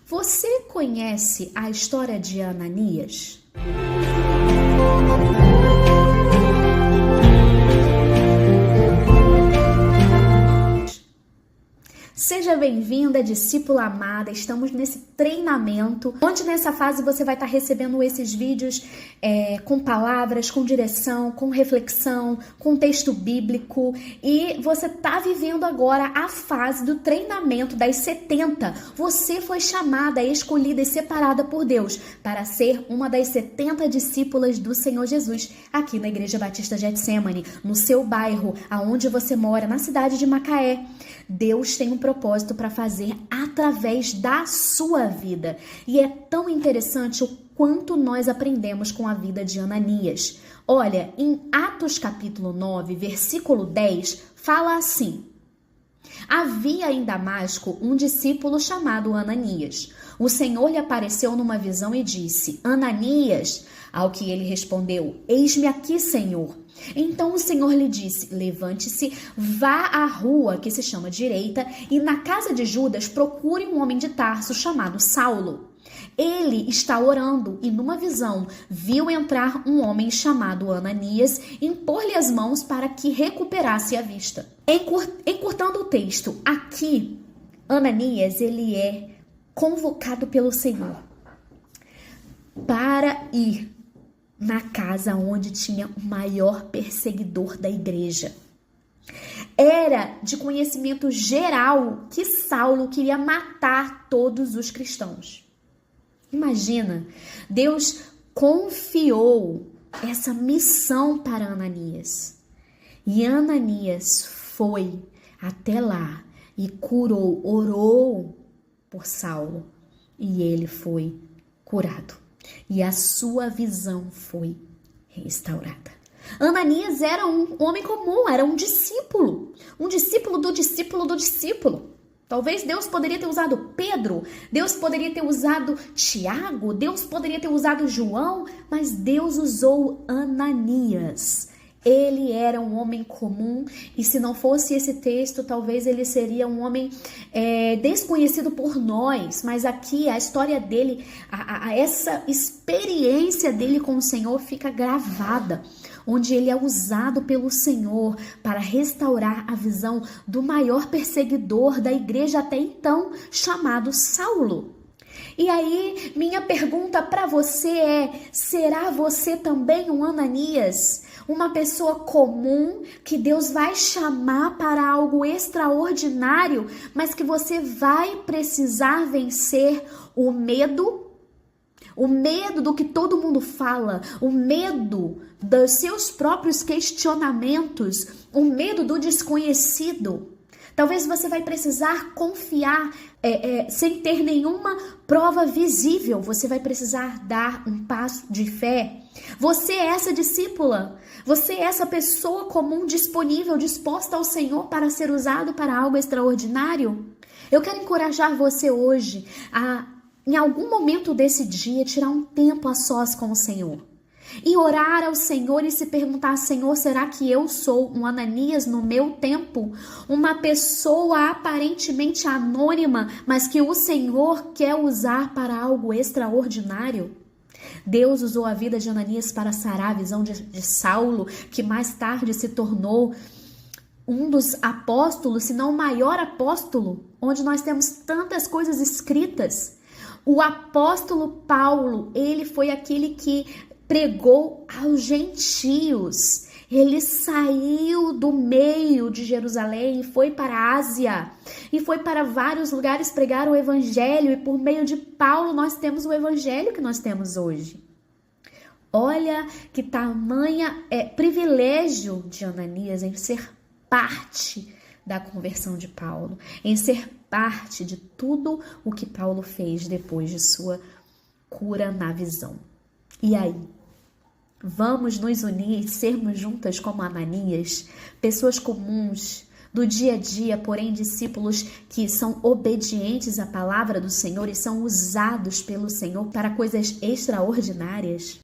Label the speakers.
Speaker 1: Você conhece a história de Ananias? Seja bem-vinda, discípula amada. Estamos nesse treinamento, onde nessa fase você vai estar recebendo esses vídeos com palavras, com direção, com reflexão, com texto bíblico. E você está vivendo agora a fase do treinamento das 70. Você foi chamada, escolhida e separada por Deus para ser uma das 70 discípulas do Senhor Jesus, aqui na Igreja Batista Getsemane, no seu bairro, aonde você mora, na cidade de Macaé. Deus tem um propósito para fazer através da sua vida. E é tão interessante o quanto nós aprendemos com a vida de Ananias. Olha, em Atos capítulo 9, versículo 10, fala assim: havia em Damasco um discípulo chamado Ananias. O Senhor lhe apareceu numa visão e disse: Ananias. Ao que ele respondeu: eis-me aqui, Senhor. Então o Senhor lhe disse: levante-se, vá à rua que se chama Direita e na casa de Judas procure um homem de Tarso chamado Saulo. Ele está orando e numa visão viu entrar um homem chamado Ananias e impor-lhe as mãos para que recuperasse a vista. Encurtando o texto, aqui Ananias ele é convocado pelo Senhor para ir na casa onde tinha o maior perseguidor da igreja. Era de conhecimento geral que Saulo queria matar todos os cristãos. Imagina, Deus confiou essa missão para Ananias. E Ananias foi até lá e curou, orou por Saulo. E ele foi curado. E a sua visão foi restaurada. Ananias era um homem comum, era um discípulo do discípulo do discípulo. Talvez Deus poderia ter usado Pedro, Deus poderia ter usado Tiago, Deus poderia ter usado João, mas Deus usou Ananias. Ele era um homem comum e se não fosse esse texto, talvez ele seria um homem desconhecido por nós. Mas aqui a história dele, essa experiência dele com o Senhor fica gravada, onde ele é usado pelo Senhor para restaurar a visão do maior perseguidor da igreja até então, chamado Saulo. E aí, minha pergunta para você é: será você também um Ananias? Uma pessoa comum que Deus vai chamar para algo extraordinário, mas que você vai precisar vencer o medo do que todo mundo fala, o medo dos seus próprios questionamentos, o medo do desconhecido. Talvez você vai precisar confiar sem ter nenhuma prova visível. Você vai precisar dar um passo de fé. Você é essa discípula. Você é essa pessoa comum, disponível, disposta ao Senhor para ser usado para algo extraordinário. Eu quero encorajar você hoje a, em algum momento desse dia, tirar um tempo a sós com o Senhor. E orar ao Senhor e se perguntar: Senhor, será que eu sou um Ananias no meu tempo? Uma pessoa aparentemente anônima, mas que o Senhor quer usar para algo extraordinário? Deus usou a vida de Ananias para sarar a visão de Saulo, que mais tarde se tornou um dos apóstolos, se não o maior apóstolo, onde nós temos tantas coisas escritas. O apóstolo Paulo, ele foi aquele que pregou aos gentios. Ele saiu do meio de Jerusalém e foi para a Ásia. E foi para vários lugares pregar o evangelho. E por meio de Paulo nós temos o evangelho que nós temos hoje. Olha que tamanha privilégio de Ananias em ser parte da conversão de Paulo. Em ser parte de tudo o que Paulo fez depois de sua cura na visão. E aí? Vamos nos unir e sermos juntas como Ananias, pessoas comuns, do dia a dia, porém discípulos que são obedientes à palavra do Senhor e são usados pelo Senhor para coisas extraordinárias?